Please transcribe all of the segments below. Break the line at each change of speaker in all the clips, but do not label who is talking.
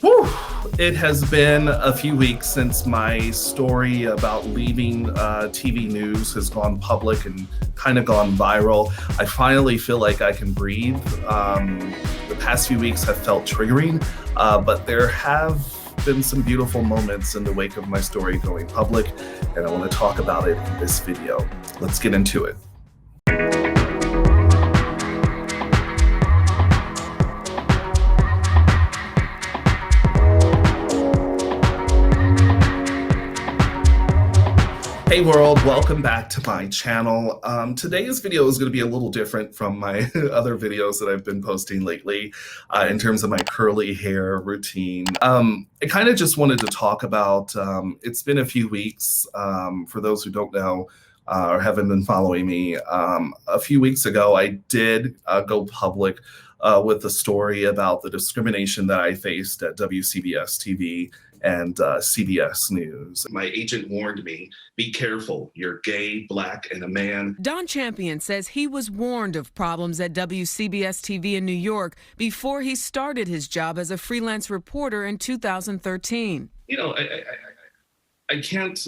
Whew. It has been a few weeks since my story about leaving TV news has gone public and kind of gone viral. I finally feel like I can breathe. The past few weeks have felt triggering, but there have been some beautiful moments in the wake of my story going public, and I want to talk about it in this video. Let's get into it. Hey world, welcome back to my channel. Today's video is going to be a little different from my other videos that I've been posting lately in terms of my curly hair routine. I kind of just wanted to talk about, it's been a few weeks, for those who don't know or haven't been following me. A few weeks ago, I did go public with a story about the discrimination that I faced at WCBS TV and CBS News. My agent warned me, be careful, you're gay, black, and a man.
Don Champion says he was warned of problems at WCBS TV in New York before he started his job as a freelance reporter in 2013.
You know, I can't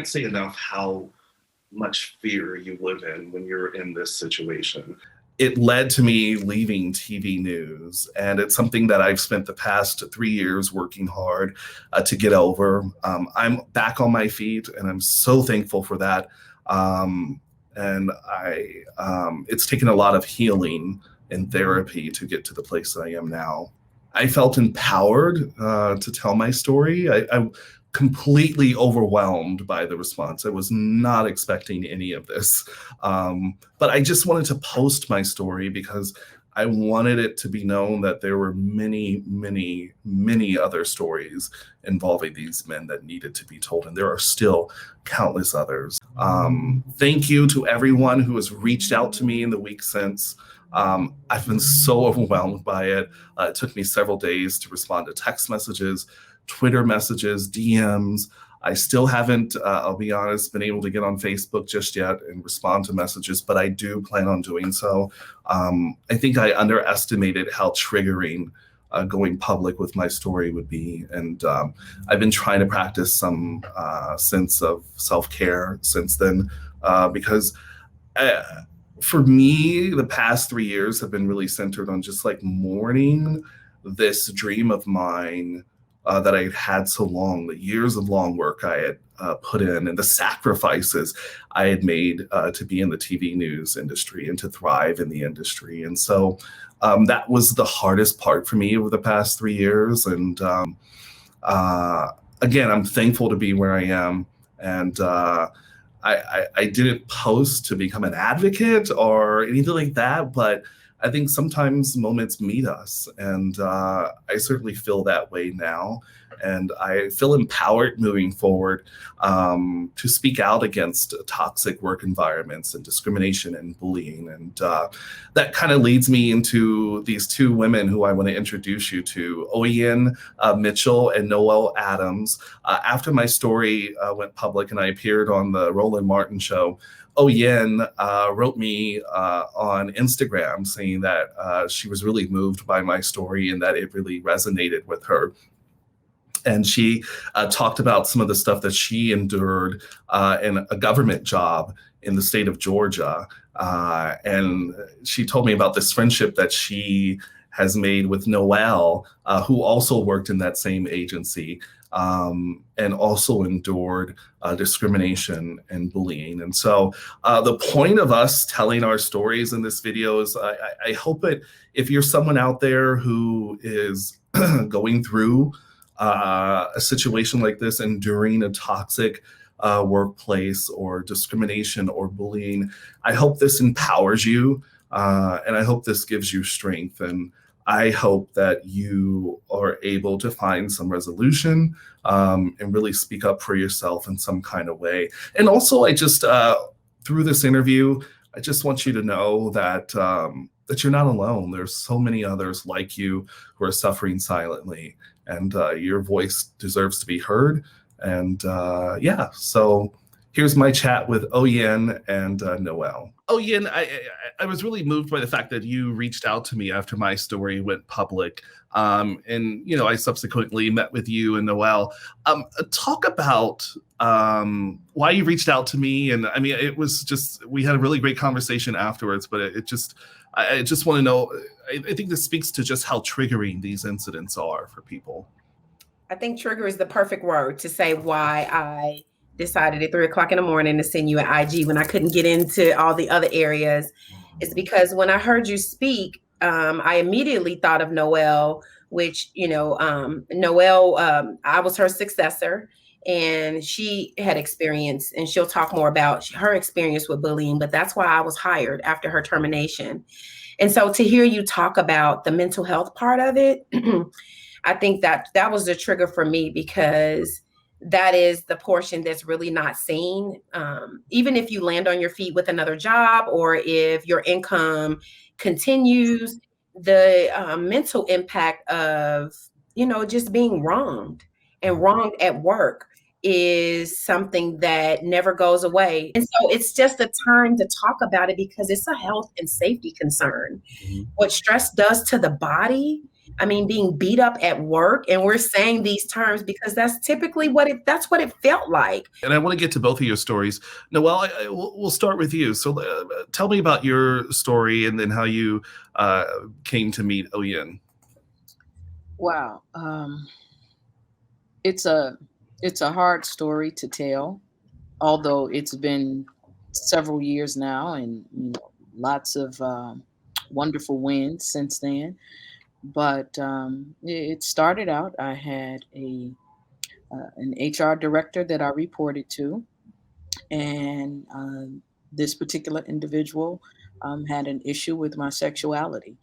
say enough how much fear you live in when you're in this situation. It led to me leaving TV news, and it's something that I've spent the past 3 years working hard to get over. I'm back on my feet, and I'm so thankful for that. It's taken a lot of healing and therapy to get to the place that I am now. I felt empowered to tell my story. I completely overwhelmed by the response. I was not expecting any of this. But I just wanted to post my story because I wanted it to be known that there were many, many, many other stories involving these men that needed to be told. And there are still countless others. Thank you to everyone who has reached out to me in the week since. I've been so overwhelmed by it. It took me several days to respond to text messages, Twitter messages, DMs. I still haven't, I'll be honest, been able to get on Facebook just yet and respond to messages, but I do plan on doing so. I think I underestimated how triggering going public with my story would be. And I've been trying to practice some sense of self-care since then, because for me, the past 3 years have been really centered on just like mourning this dream of mine that I had so long, the years of long work I had put in, and the sacrifices I had made to be in the TV news industry and to thrive in the industry. And so that was the hardest part for me over the past 3 years. And again, I'm thankful to be where I am. And I didn't post to become an advocate or anything like that, but I think sometimes moments meet us, and I certainly feel that way now. And I feel empowered moving forward to speak out against toxic work environments and discrimination and bullying. And that kind of leads me into these two women who I want to introduce you to, Oyin Mitchell and Noelle Adams. After my story went public and I appeared on the Roland Martin show, Oyin wrote me on Instagram saying that she was really moved by my story and that it really resonated with her. And she talked about some of the stuff that she endured in a government job in the state of Georgia. And she told me about this friendship that she has made with Noelle, who also worked in that same agency. And also endured discrimination and bullying. And so the point of us telling our stories in this video is I hope it, if you're someone out there who is going through a situation like this, enduring a toxic workplace or discrimination or bullying, I hope this empowers you, and I hope this gives you strength. And I hope that you are able to find some resolution and really speak up for yourself in some kind of way. And also, I just, through this interview, I just want you to know that that you're not alone. There's so many others like you who are suffering silently, and your voice deserves to be heard. And yeah, so here's my chat with Oyin and Noelle. Oh, yeah, and I was really moved by the fact that you reached out to me after my story went public. And, I subsequently met with you and Noelle. Talk about why you reached out to me. And I mean, it was just, we had a really great conversation afterwards, but I just want to know, I think this speaks to just how triggering these incidents are for people.
I think trigger is the perfect word to say why I decided at 3 o'clock in the morning to send you an IG when I couldn't get into all the other areas. Is because when I heard you speak, I immediately thought of Noelle, which, Noelle, I was her successor, and she had experience, and she'll talk more about her experience with bullying, but that's why I was hired after her termination. And so to hear you talk about the mental health part of it, I think that was the trigger for me, because that is the portion that's really not seen. Even if you land on your feet with another job, or if your income continues, the mental impact of, just being wronged and wronged at work is something that never goes away. And so it's just a time to talk about it, because it's a health and safety concern.
Mhm.
What stress does to the body, I mean, being beat up at work, and we're saying these terms because that's typically that's what it felt like.
And I want to get to both of your stories. Noelle, we'll start with you. So tell me about your story and then how you came to meet Oyin.
Wow. It's a hard story to tell, although it's been several years now, and lots of wonderful wins since then. But it started out, I had an HR director that I reported to, and this particular individual had an issue with my sexuality.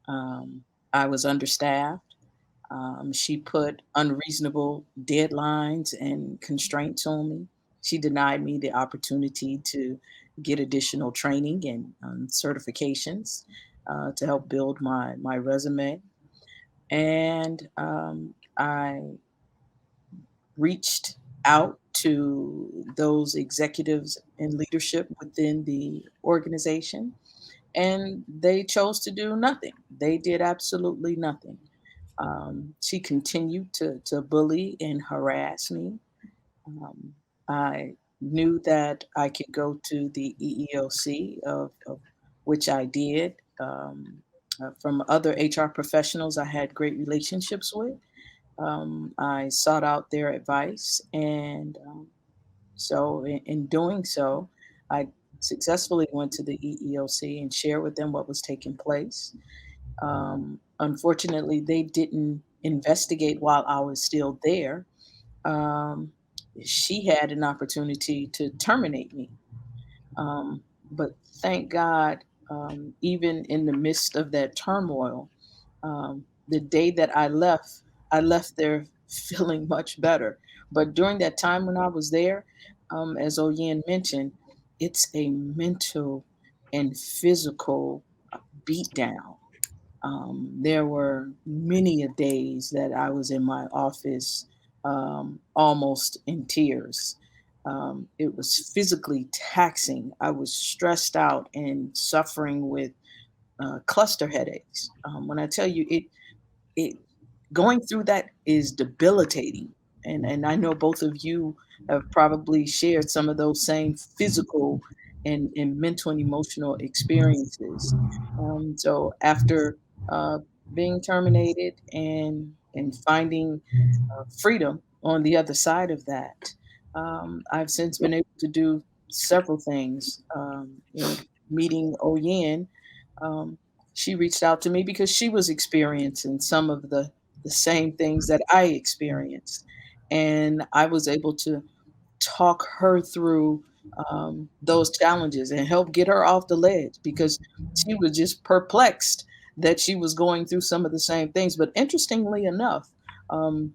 I was understaffed. She put unreasonable deadlines and constraints on me. She denied me the opportunity to get additional training and certifications to help build my resume. And I reached out to those executives and leadership within the organization, and they chose to do nothing. They did absolutely nothing. She continued to bully and harass me. I knew that I could go to the EEOC, of which I did. From other HR professionals I had great relationships with. I sought out their advice, and so in doing so, I successfully went to the EEOC and shared with them what was taking place. Unfortunately, they didn't investigate while I was still there. Um, she had an opportunity to terminate me. But thank God, even in the midst of that turmoil, the day that I left there feeling much better. But during that time when I was there, as Oyin mentioned, it's a mental and physical beatdown. There were many a days that I was in my office almost in tears. It was physically taxing. I was stressed out and suffering with cluster headaches. When I tell you it going through that is debilitating. And I know both of you have probably shared some of those same physical and mental and emotional experiences. So after uh, being terminated and finding freedom on the other side of that, I've since been able to do several things. Meeting Oyin, um, she reached out to me because she was experiencing some of the same things that I experienced. And I was able to talk her through those challenges and help get her off the ledge, because she was just perplexed that she was going through some of the same things. But interestingly enough, um,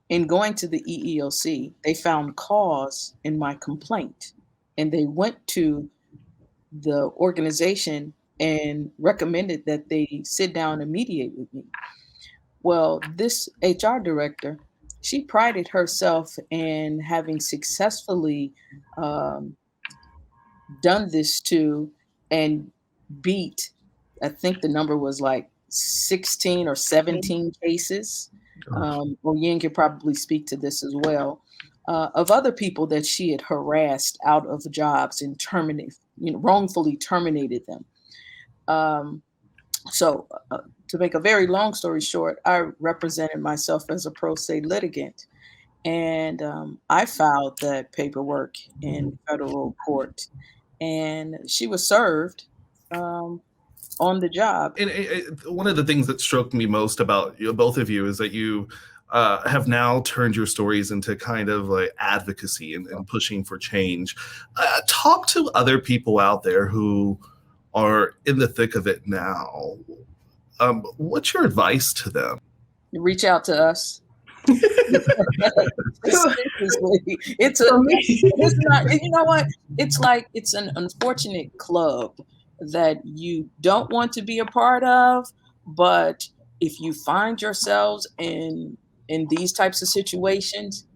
in going to the EEOC, they found cause in my complaint, and they went to the organization and recommended that they sit down and mediate with me. Well, this HR director, she prided herself in having successfully um, done this to and beat, I think the number was like 16 or 17 cases. Oyin could probably speak to this as well, of other people that she had harassed out of jobs and wrongfully terminated them. So to make a very long story short, I represented myself as a pro se litigant, and I filed that paperwork in federal court, and she was served on the job.
And one of the things that struck me most about both of you is that you have now turned your stories into kind of like advocacy and pushing for change. Talk to other people out there who are in the thick of it now. What's your advice to them?
Reach out to us. It's not, you know what? It's an unfortunate club that you don't want to be a part of, but if you find yourselves in these types of situations,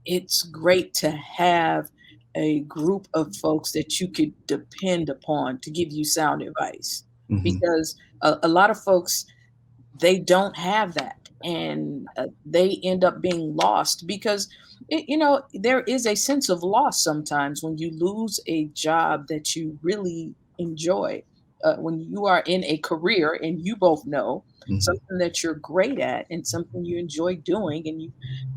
it's great to have a group of folks that you could depend upon to give you sound advice. Mm-hmm. Because a lot of folks, they don't have that, and they end up being lost because there is a sense of loss sometimes when you lose a job that you really enjoy, when you are in a career and you both know something that you're great at and something you enjoy doing, and you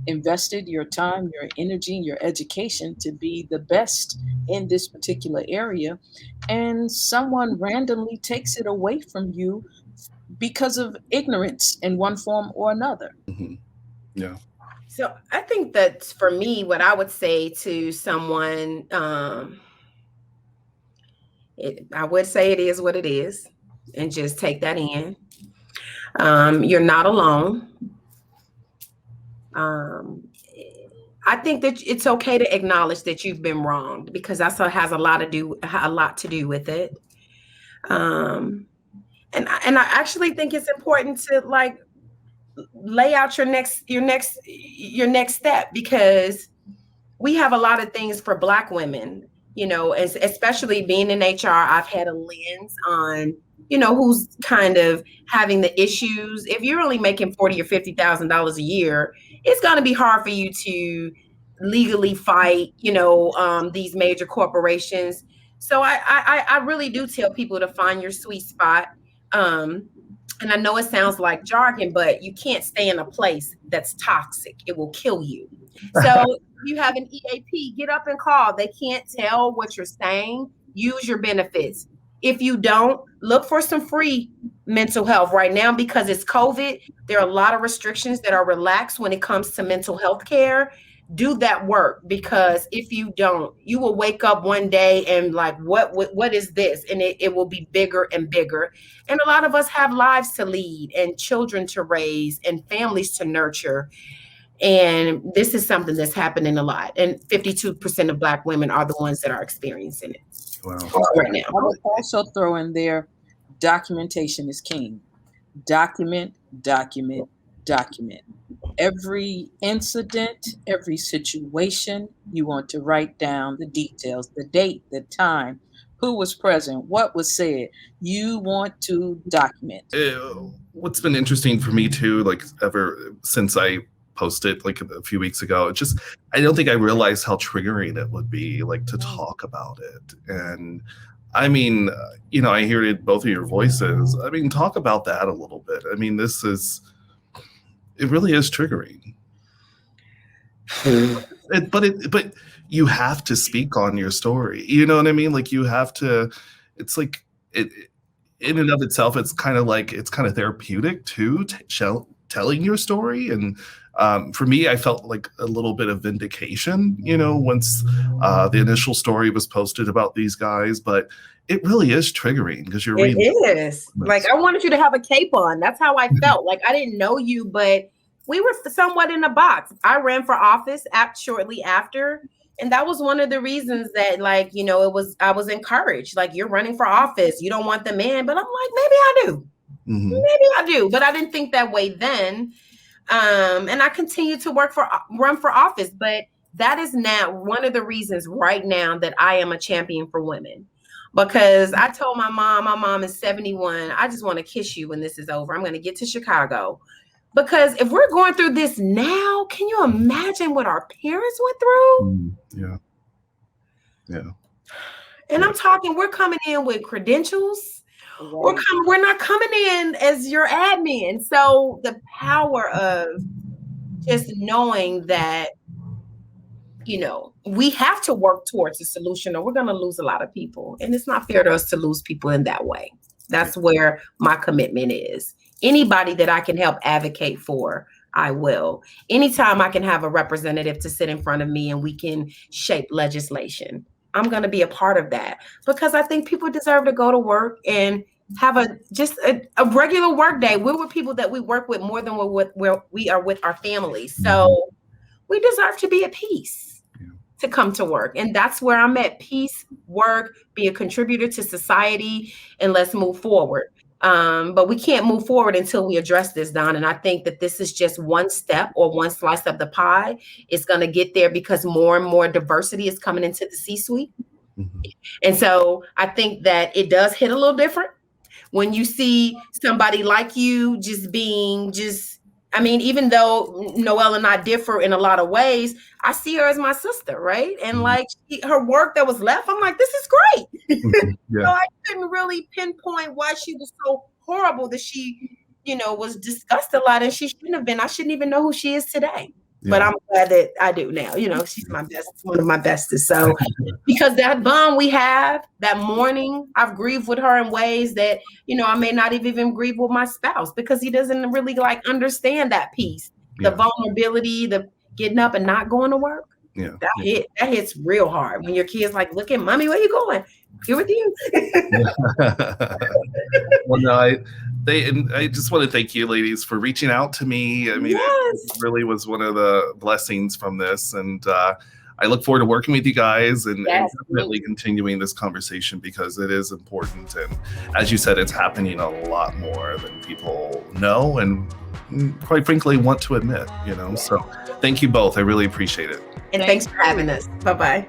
invested your time, your energy, and your education to be the best in this particular area, and someone randomly takes it away from you because of ignorance in one form or another.
Mm-hmm. Yeah.
So I think that for me, what I would say to someone, I would say it is what it is, and just take that in. You're not alone. I think that it's okay to acknowledge that you've been wronged, because that has a lot to do with it. And I actually think it's important to like lay out your next step, because we have a lot of things for Black women, especially being in HR. I've had a lens on, who's kind of having the issues. If you're only making $40,000 or $50,000 a year, it's going to be hard for you to legally fight, these major corporations. So I really do tell people to find your sweet spot. And I know it sounds like jargon, but you can't stay in a place that's toxic. It will kill you. So you have an EAP, get up and call. They can't tell what you're saying. Use your benefits. If you don't, look for some free mental health right now, because it's COVID. There are a lot of restrictions that are relaxed when it comes to mental health care. Do that work, because if you don't, you will wake up one day and like, what is this? And it will be bigger and bigger. And a lot of us have lives to lead and children to raise and families to nurture. And this is something that's happening a lot. And 52% of Black women are the ones that are experiencing it.
Wow.
Right now.
I would also throw in there, documentation is king. Document. Every incident, every situation, you want to write down the details, the date, the time, who was present, what was said. You want to document.
What's been interesting for me too, like ever since I posted like a few weeks ago, I don't think I realized how triggering it would be, like, to talk about it. And I mean, I hear it in both of your voices. I mean, talk about that a little bit. I mean, it really is triggering. But you have to speak on your story. You know what I mean? Like, you have to, it's like, it in and of itself, it's kind of therapeutic too, telling your story. And for me, I felt like a little bit of vindication, once the initial story was posted about these guys. But it really is triggering, because you're reading.
It is. Like, I wanted you to have a cape on. That's how I felt. Like, I didn't know you, but we were somewhat in a box. I ran for office shortly after. And that was one of the reasons that, like, I was encouraged. Like, you're running for office. You don't want the man. But I'm like, maybe I do. Mm-hmm. Maybe I do. But I didn't think that way then. And I continued to run for office. But that is now one of the reasons right now that I am a champion for women. Because I told my mom is 71, I just want to kiss you when this is over. I'm going to get to Chicago. Because if we're going through this now, can you imagine what our parents went through?
Yeah. Yeah.
And I'm talking, we're coming in with credentials. Right. We're not coming in as your admin. So the power of just knowing that, you know, we have to work towards a solution or we're going to lose a lot of people. And it's not fair to us to lose people in that way. That's where my commitment is. Anybody that I can help advocate for, I will. Anytime I can have a representative to sit in front of me and we can shape legislation, I'm going to be a part of that, because I think people deserve to go to work and have a regular work day. We're with people that we work with more than we are with our families. So we deserve to be at peace to come to work. And that's where I'm at. Peace, work, be a contributor to society, and let's move forward. But we can't move forward until we address this, Don. And I think that this is just one step or one slice of the pie. It's going to get there because more and more diversity is coming into the C-suite. And so I think that it does hit a little different when you see somebody like you I mean, even though Noelle and I differ in a lot of ways, I see her as my sister, right? And like her work that was left, I'm like, this is great. So I couldn't really pinpoint why she was so horrible that she, you know, was discussed a lot, and she shouldn't have been. I shouldn't even know who she is today. But I'm glad that I do now. You know, she's my best, one of my bestest. So because that bond we have, that morning, I've grieved with her in ways that, you know, I may not have even grieved with my spouse because he doesn't really like understand that piece. The vulnerability, the getting up and not going to work. That hits real hard when your kids like, look at mommy, where you going? Here with you.
Well, no, I just want to thank you ladies for reaching out to me. I mean, it really was one of the blessings from this. And I look forward to working with you guys and definitely continuing this conversation because it is important. And as you said, it's happening a lot more than people know and quite frankly want to admit, you know. So thank you both. I really appreciate it.
And thanks for having us. Bye-bye.